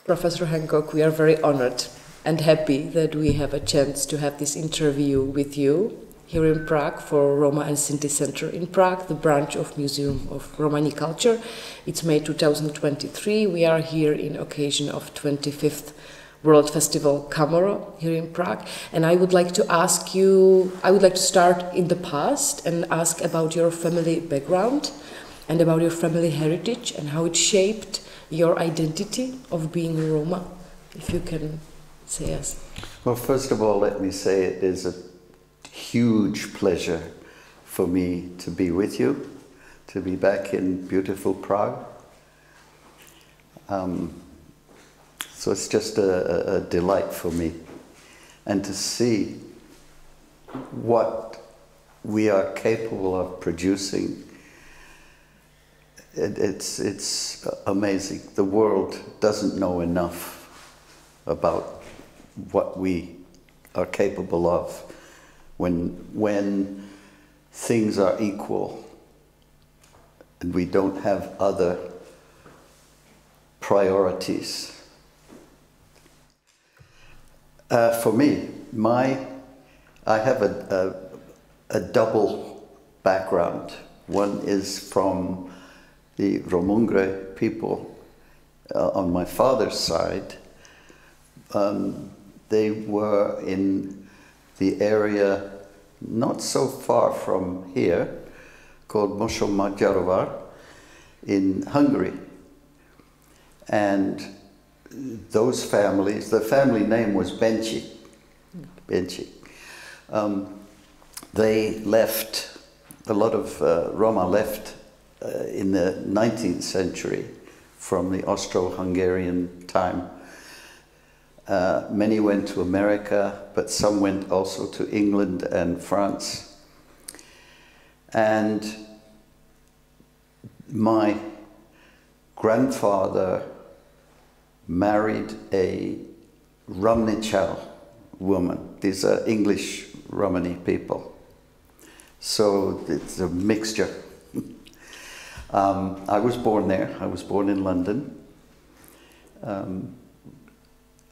Professor Hancock, we are very honored and happy that we have a chance to have this interview with you here in Prague for Roma and Sinti Center in Prague, the branch of Museum of Romani Culture. It's May 2023. We are here in occasion of 25th World Festival Camoro here in Prague. And I would like to ask you, I would like to start in the past and ask about your family background and about your family heritage and how it shaped your identity of being a Roma, if you can say us. Well, first of all, let me say it is a huge pleasure for me to be with you, to be back in beautiful Prague. So it's just a delight for me. And to see what we are capable of producing, it's amazing. The world doesn't know enough about what we are capable of when things are equal and we don't have other priorities. For me, I have a double background. One is from the Romungre people on my father's side. They were in the area not so far from here, called Mosonmagyarovar in Hungary. And those families, the family name was Benci. They left, a lot of Roma left in the 19th century from the Austro-Hungarian time. Many went to America, but some went also to England and France. And my grandfather married a Romnichal woman. These are English Romani people. So it's a mixture. I was born there. I was born in London.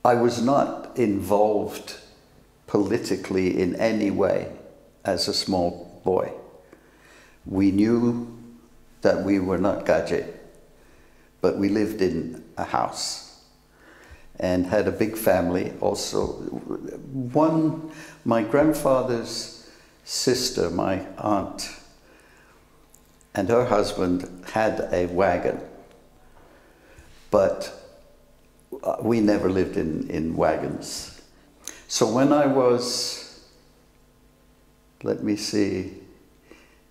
I was not involved politically in any way as a small boy. We knew that we were not Gaje, but we lived in a house and had a big family also. My grandfather's sister, my aunt, and her husband had a wagon, but we never lived in wagons. So when I was, let me see,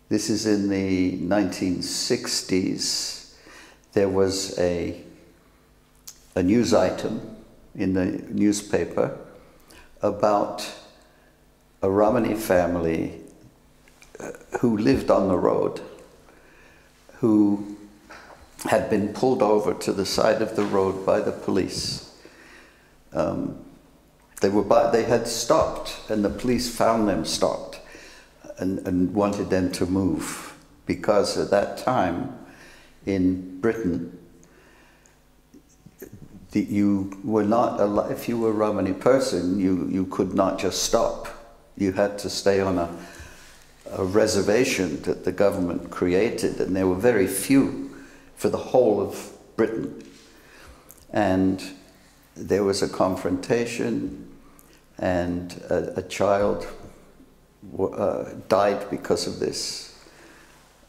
this is in the 1960s, there was a news item in the newspaper about a Romani family who lived on the road, who had been pulled over to the side of the road by the police. They had stopped, and the police found them stopped and wanted them to move, because at that time in Britain, you were not allowed, if you were a Romani person, you could not just stop. You had to stay on a reservation that the government created, and there were very few for the whole of Britain. And there was a confrontation, and a child died because of this.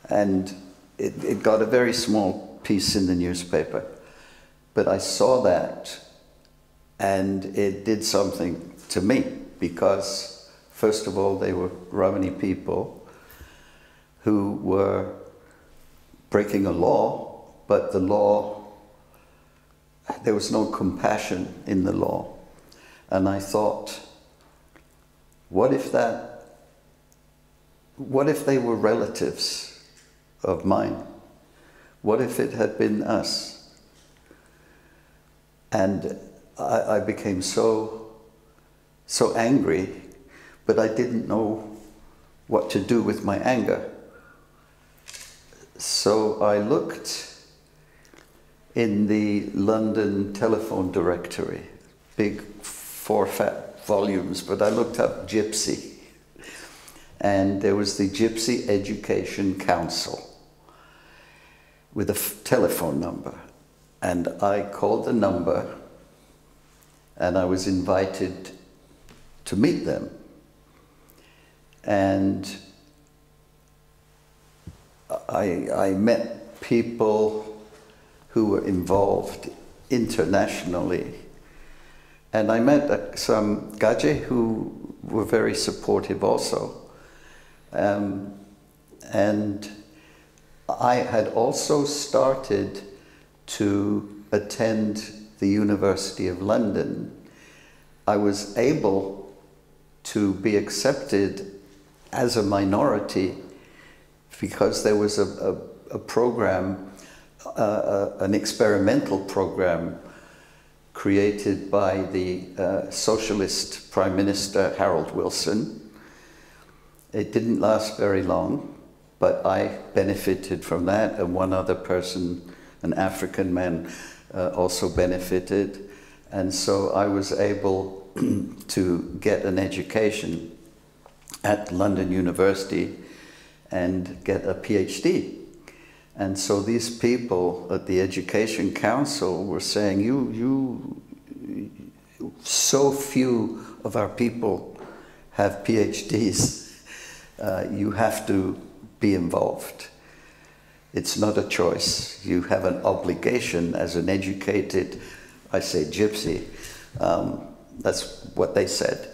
And it got a very small piece in the newspaper. But I saw that, and it did something to me, because first of all, they were Romani people who were breaking a law, but the law, there was no compassion in the law. And I thought, what if they were relatives of mine? What if it had been us? And I became so angry, but I didn't know what to do with my anger. So I looked in the London telephone directory, big 4 fat volumes, but I looked up gypsy. And there was the Gypsy Education Council with a telephone number. And I called the number and I was invited to meet them. And I met people who were involved internationally. And I met some Gaje who were very supportive also. And I had also started to attend the University of London. I was able to be accepted as a minority because there was a program, an experimental program created by the socialist Prime Minister Harold Wilson. It didn't last very long, but I benefited from that, and one other person, an African man, also benefited. And so I was able to get an education at London University and get a PhD. And so these people at the Education Council were saying, so few of our people have PhDs. You have to be involved. It's not a choice. You have an obligation as an educated, I say gypsy, that's what they said,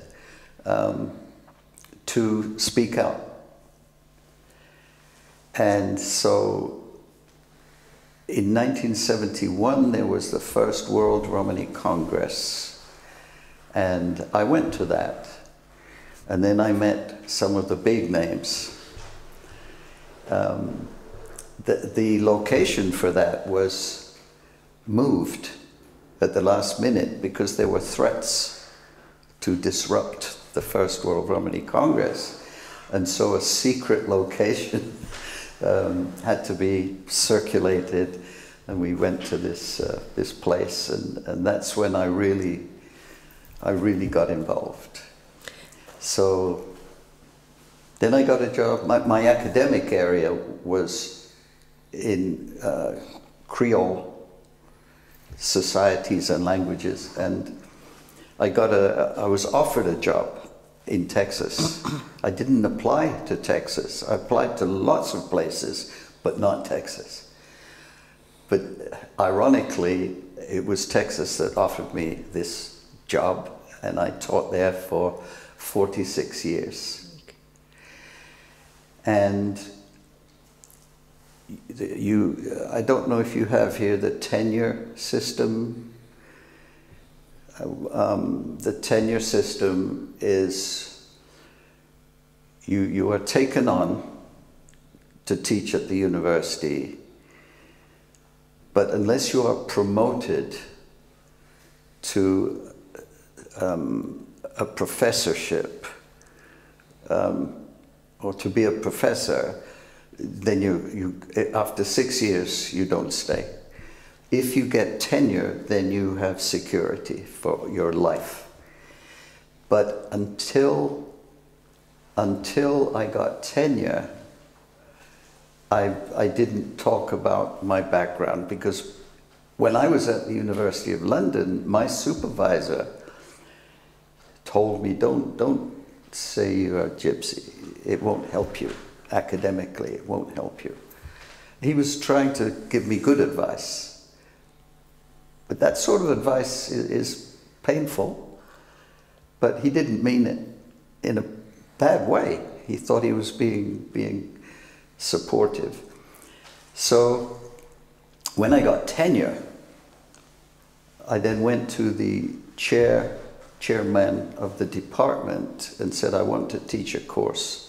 to speak out. And so in 1971, there was the first World Romani Congress, and I went to that. And then I met some of the big names. The location for that was moved at the last minute because there were threats to disrupt the First World Romani Congress. And so a secret location had to be circulated, and we went to this place, and that's when I really got involved. So then I got a job. My academic area was in Creole societies and languages, and I was offered a job in Texas. I didn't apply to Texas. I applied to lots of places, but not Texas. But ironically, it was Texas that offered me this job, and I taught there for 46 years. And I don't know if you have here the tenure system. The tenure system is you are taken on to teach at the university, but unless you are promoted to a professorship or to be a professor, then you after 6 years you don't stay. If you get tenure, then you have security for your life. But until I got tenure, I didn't talk about my background, because when I was at the University of London, my supervisor told me, don't say you're a gypsy. It won't help you. Academically, it won't help you. He was trying to give me good advice. But that sort of advice is painful, but he didn't mean it in a bad way. He thought he was being supportive. So when I got tenure, I then went to the chairman of the department and said, I want to teach a course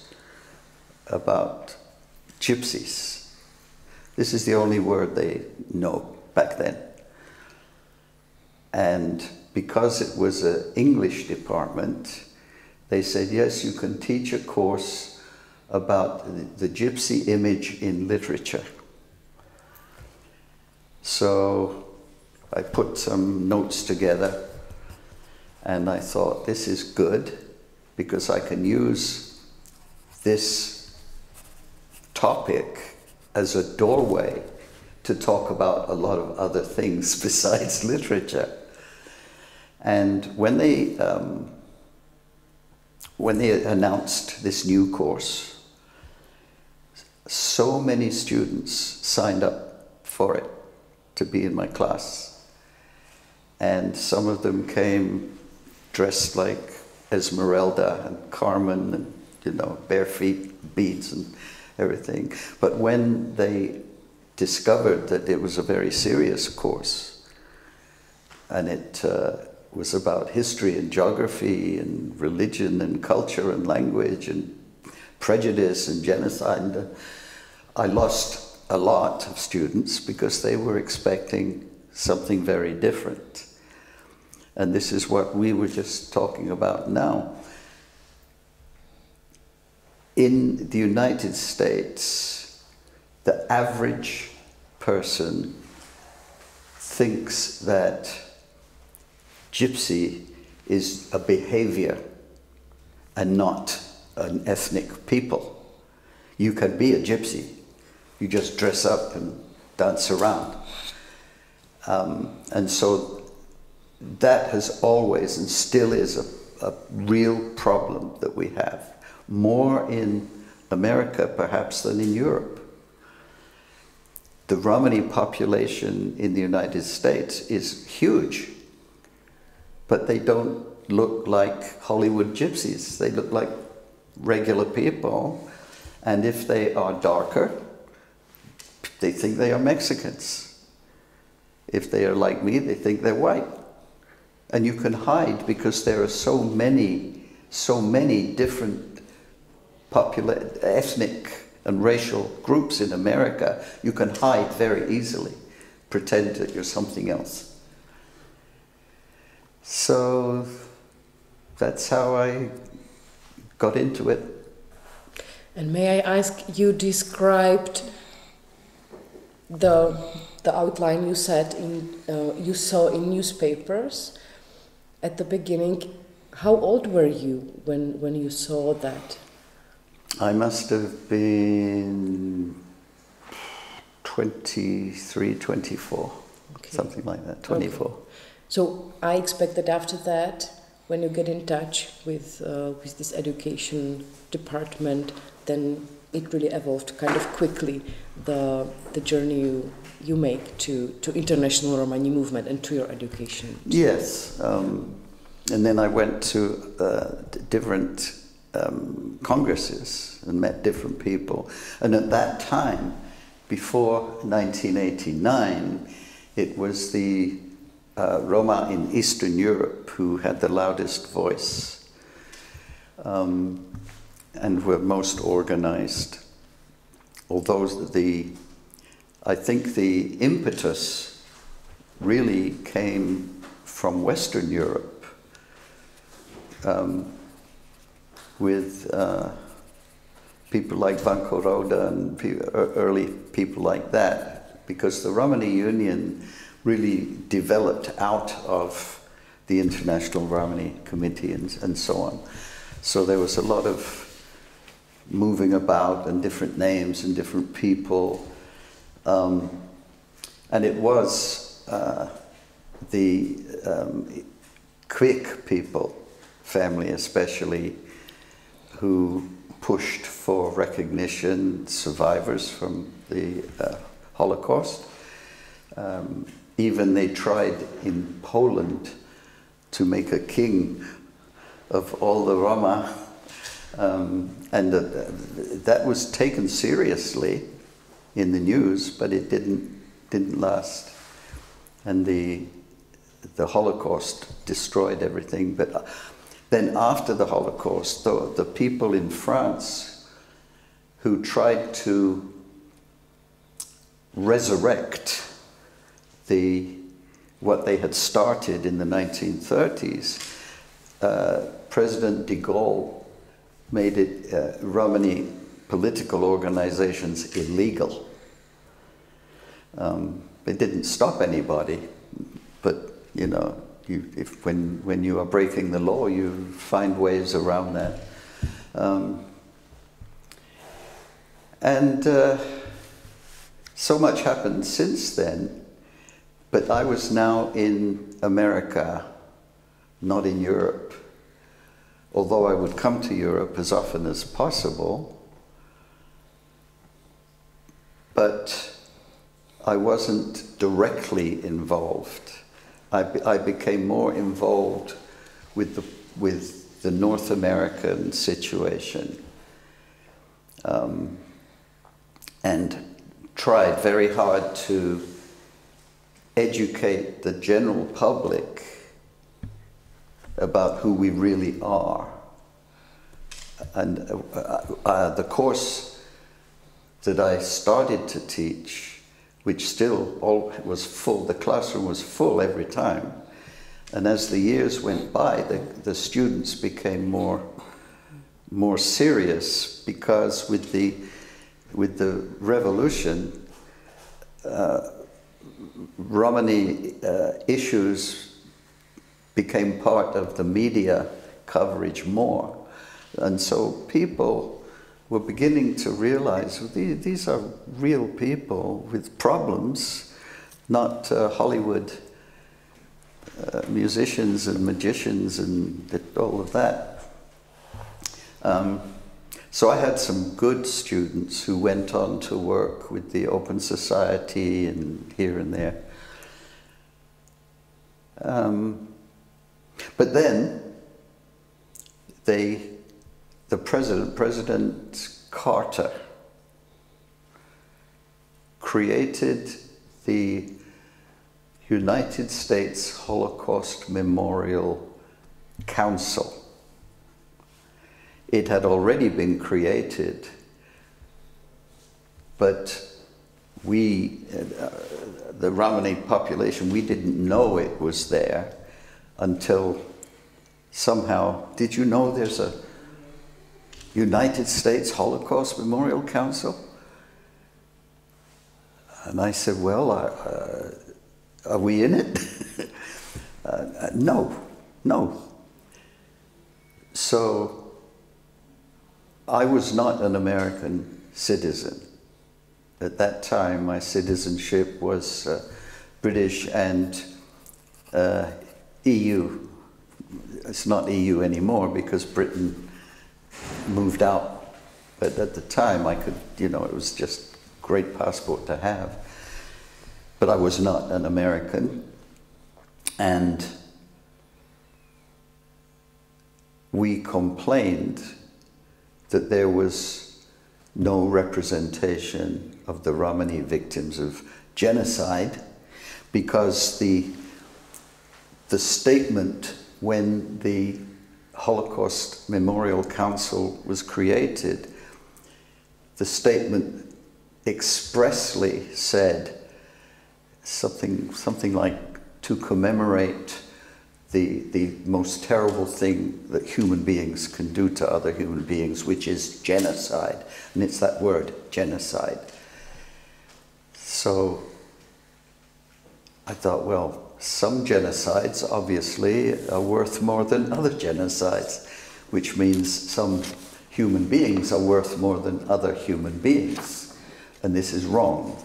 about gypsies. This is the only word they know back then. And because it was an English department, they said, yes, you can teach a course about the gypsy image in literature. So I put some notes together, and I thought, this is good, because I can use this topic as a doorway to talk about a lot of other things besides literature. And when they announced this new course, so many students signed up for it to be in my class. And some of them came dressed like Esmeralda and Carmen and, you know, bare feet, beads and everything. But when they discovered that it was a very serious course, and it was about history and geography and religion and culture and language and prejudice and genocide, I lost a lot of students because they were expecting something very different. And this is what we were just talking about now. In the United States, the average person thinks that gypsy is a behavior and not an ethnic people. You can be a gypsy. You just dress up and dance around. And so that has always and still is a real problem that we have. More in America, perhaps, than in Europe. The Romani population in the United States is huge, but they don't look like Hollywood gypsies. They look like regular people, and if they are darker, they think they are Mexicans. If they are like me, they think they're white. And you can hide because there are so many different ethnic and racial groups in America. You can hide very easily, pretend that you're something else. So that's how I got into it. And may I ask, you described the outline you said you saw in newspapers at the beginning. How old were you when you saw that? I must have been 23, 24, okay. Something like that, 24. Okay. So I expect that after that, when you get in touch with this education department, then it really evolved kind of quickly, the journey you make to international Romani movement and to your education. Yes, and then I went to different congresses and met different people. And at that time, before 1989, it was the Roma in Eastern Europe who had the loudest voice and were most organized. Although I think the impetus really came from Western Europe, with people like Phundrado and early people like that, because the Romani Union really developed out of the International Romani Committee and so on. So there was a lot of moving about and different names and different people. And it was the Quick people, family especially, who pushed for recognition, survivors from the Holocaust. Even they tried in Poland to make a king of all the Roma, and that was taken seriously in the news, but it didn't last. And the Holocaust destroyed everything. But then after the Holocaust, the people in France who tried to resurrect what they had started in the 1930s, President de Gaulle made it Romani political organizations illegal. It didn't stop anybody, but you know, when you are breaking the law, you find ways around that. So much happened since then, but I was now in America, not in Europe. Although I would come to Europe as often as possible, but I wasn't directly involved. I became more involved with the North American situation, and tried very hard to educate the general public about who we really are. And the course that I started to teach, which still was full, the classroom was full every time. And as the years went by, the students became more serious, because with the revolution, Romani issues became part of the media coverage more. And so people were beginning to realize these are real people with problems, not Hollywood musicians and magicians and all of that. So I had some good students who went on to work with the Open Society and here and there. But then President Carter created the United States Holocaust Memorial Council. It had already been created, but we, the Romani population, we didn't know it was there until somehow, did you know there's a United States Holocaust Memorial Council? And I said, well, are we in it? No. So I was not an American citizen. At that time, my citizenship was British and EU. It's not EU anymore because Britain moved out. But at the time, I could, it was just a great passport to have. But I was not an American. And we complained that there was no representation of the Romani victims of genocide, because the statement when the Holocaust Memorial Council was created, the statement expressly said something like, to commemorate the most terrible thing that human beings can do to other human beings, which is genocide. And it's that word, genocide. So I thought, well, some genocides obviously are worth more than other genocides, which means some human beings are worth more than other human beings. And this is wrong,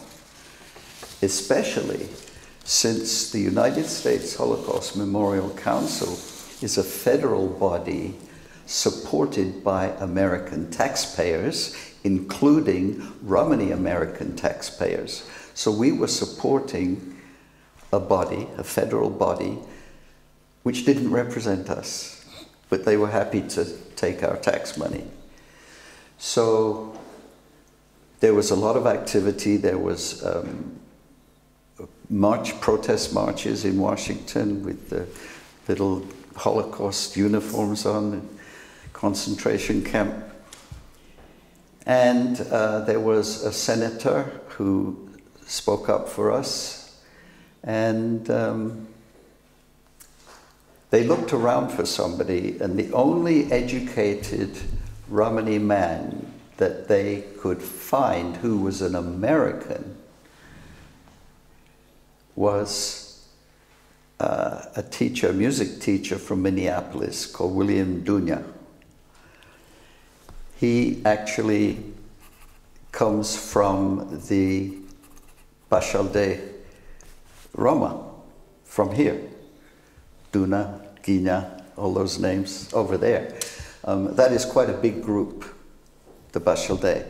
especially since the United States Holocaust Memorial Council is a federal body supported by American taxpayers, including Romani American taxpayers. So we were supporting a body, a federal body, which didn't represent us, but they were happy to take our tax money. So there was a lot of activity. There was protest marches in Washington with the little Holocaust uniforms on, the concentration camp. And there was a senator who spoke up for us. And they looked around for somebody, and the only educated Romani man that they could find who was an American was a teacher, a music teacher from Minneapolis called William Dunya. He actually comes from the Bashalde Roma, from here. Duna, Gina, all those names over there. That is quite a big group, the Bashalde.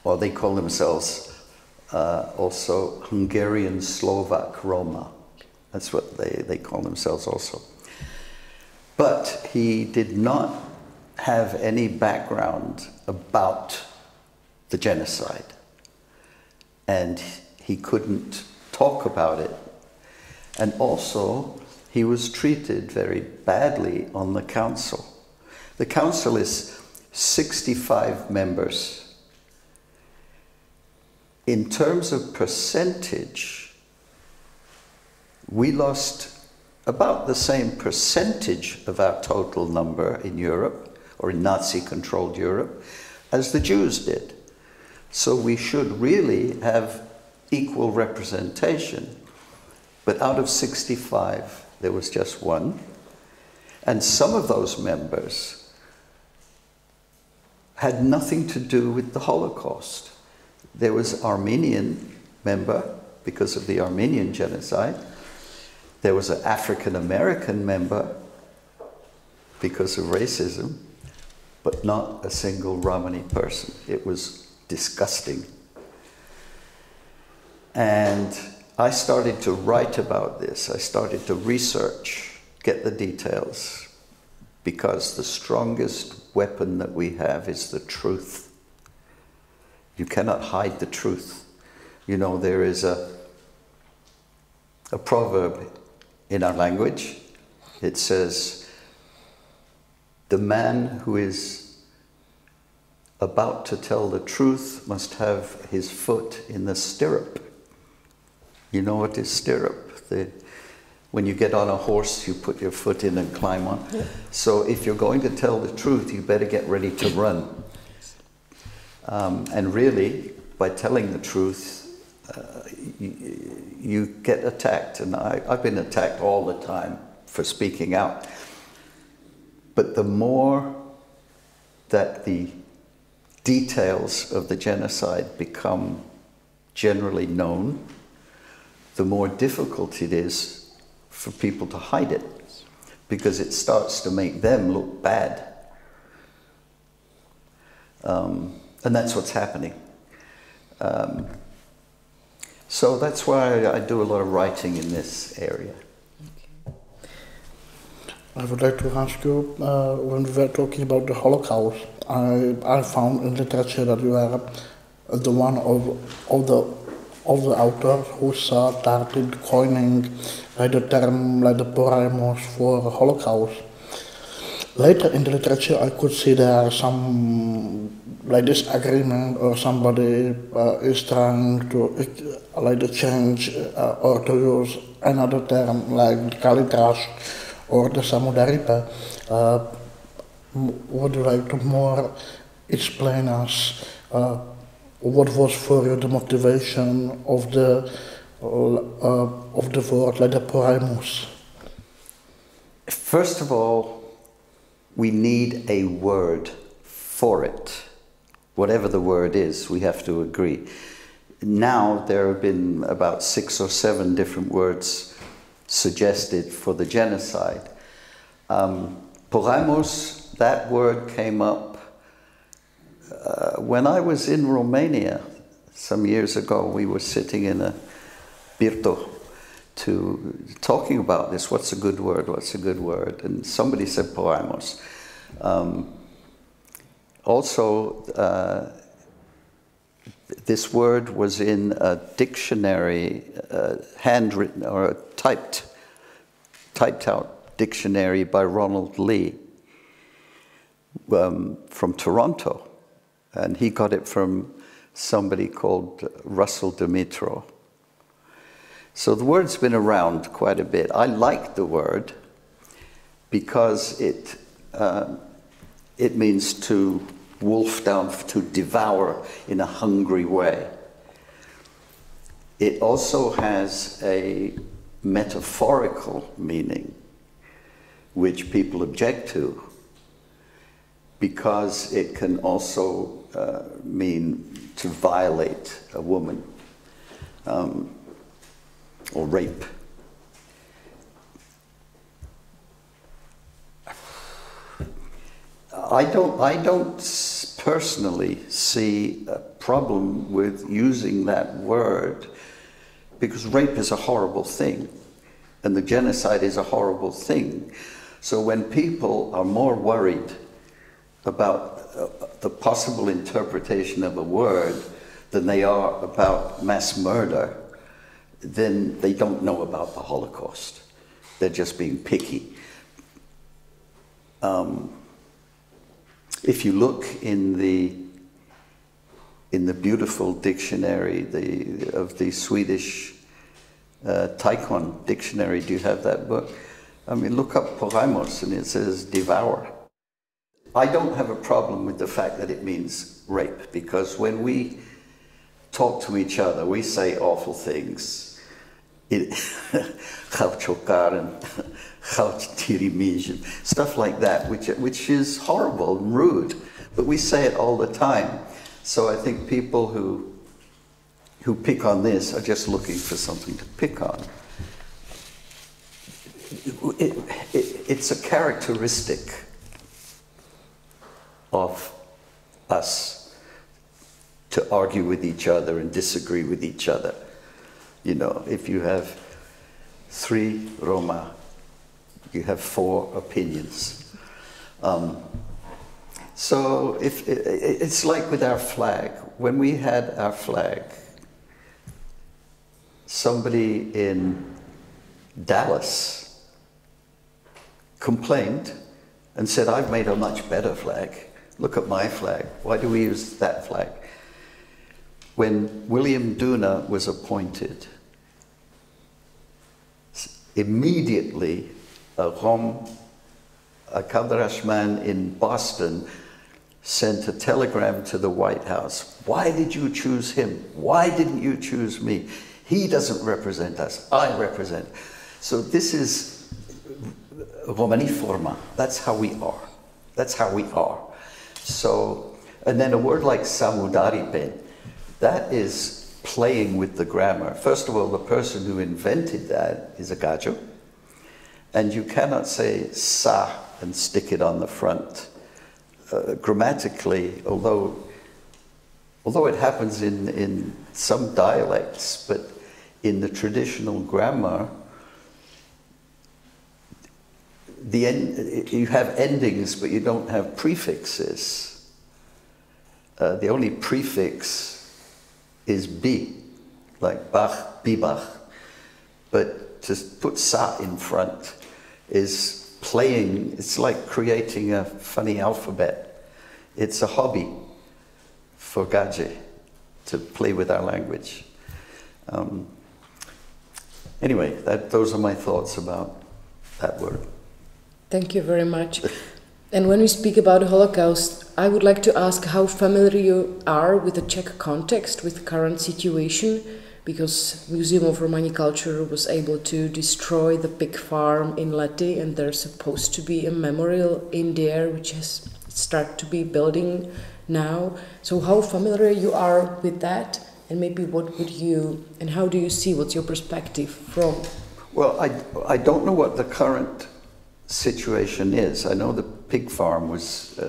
Or they call themselves also Hungarian Slovak Roma. That's what they call themselves also. But he did not have any background about the genocide. And he couldn't talk about it. And also, he was treated very badly on the council. The council is 65 members. In terms of percentage, we lost about the same percentage of our total number in Europe, or in Nazi-controlled Europe, as the Jews did. So we should really have equal representation. But out of 65, there was just one. And some of those members had nothing to do with the Holocaust. There was an Armenian member because of the Armenian genocide. There was an African American member because of racism, but not a single Romani person. It was disgusting. And I started to write about this. I started to research, get the details, because the strongest weapon that we have is the truth. You cannot hide the truth. You know, there is a proverb in our language. It says, the man who is about to tell the truth must have his foot in the stirrup. You know what is stirrup? When you get on a horse, you put your foot in and climb on. Yeah. So if you're going to tell the truth, you better get ready to run. And really, by telling the truth, you get attacked. And I've been attacked all the time for speaking out. But the more that the details of the genocide become generally known, the more difficult it is for people to hide it, because it starts to make them look bad. And that's what's happening. So that's why I do a lot of writing in this area. I would like to ask you, when we were talking about the Holocaust, I found in literature that you are the one of the authors who started coining the term the poremos for Holocaust. Later in the literature I could see there are some disagreement, or somebody is trying to change or to use another term like Kalitrash or the Samudaripe. Would you like to more explain us what was for you the motivation of the word like the poremos? First of all, we need a word for it. Whatever the word is, we have to agree. Now there have been about 6 or 7 different words suggested for the genocide. Poremos, that word came up when I was in Romania some years ago. We were sitting in a birto talking about this. What's a good word? What's a good word? And somebody said poremos. Also, this word was in a dictionary, handwritten or a typed out dictionary by Ronald Lee from Toronto. And he got it from somebody called Russell Dimitro. So the word's been around quite a bit. I like the word because it means to wolf down, to devour in a hungry way. it also has a metaphorical meaning, which people object to, because it can also mean to violate a woman or rape. I don't personally see a problem with using that word, because rape is a horrible thing and the genocide is a horrible thing. So when people are more worried about the possible interpretation of a word than they are about mass murder, then they don't know about the Holocaust. They're just being picky. If you look in the beautiful dictionary of the Swedish Taikon dictionary, do you have that book? I mean, look up poramos and it says devour. I don't have a problem with the fact that it means rape, because when we talk to each other, we say awful things. Stuff like that, which is horrible and rude, but we say it all the time. So I think people who pick on this are just looking for something to pick on. It's a characteristic of us to argue with each other and disagree with each other. You know, if you have 3 Roma, you have 4 opinions. So it's like with our flag. When we had our flag, somebody in Dallas complained and said, I've made a much better flag. Look at my flag. Why do we use that flag? When William Duna was appointed, immediately a Kadrashman in Boston sent a telegram to the White House. Why did you choose him? Why didn't you choose me? He doesn't represent us. I represent. So this is Romani forma. That's how we are. That's how we are. So, and then a word like samudaripen, that is playing with the grammar. First of all, the person who invented that is a gajo, and you cannot say sa and stick it on the front. Grammatically, although it happens in some dialects, but in the traditional grammar, you have endings, but you don't have prefixes. The only prefix is bi, like bach, bibach. But to put sa in front is playing, it's like creating a funny alphabet. It's a hobby for Gaje to play with our language. Anyway, those are my thoughts about that word. Thank you very much. And when we speak about the Holocaust, I would like to ask how familiar you are with the Czech context, with the current situation, because Museum of Romani Culture was able to destroy the pig farm in Lety, and there's supposed to be a memorial in there which has started to be building now. So how familiar you are with that, and maybe what would you, and how do you see, what's your perspective from? Well, I don't know what the current situation is. I know the pig farm was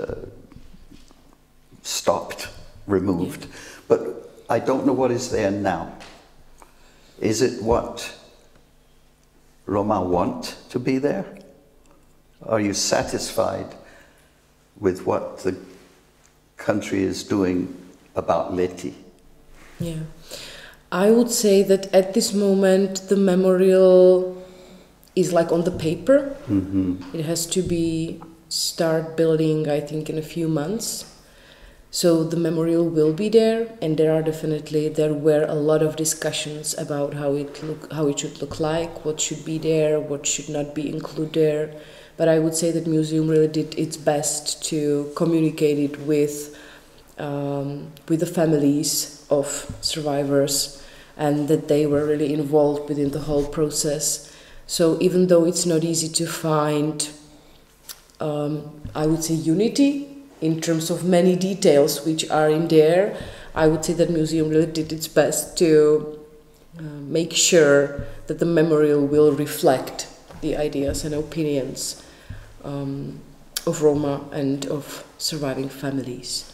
stopped, removed, but I don't know what is there now. Is it what Roma want to be there? Are you satisfied with what the country is doing about Lety? Yeah, I would say that at this moment the memorial is like on the paper. Mm-hmm. It has to be start building, I think, in a few months. So the memorial will be there, and there were a lot of discussions about how it should look like, what should be there, what should not be included there. But I would say that museum really did its best to communicate it with the families of survivors, and that they were really involved within the whole process. So even though it's not easy to find, I would say, unity in terms of many details which are in there, I would say that museum really did its best to make sure that the memorial will reflect the ideas and opinions of Roma and of surviving families.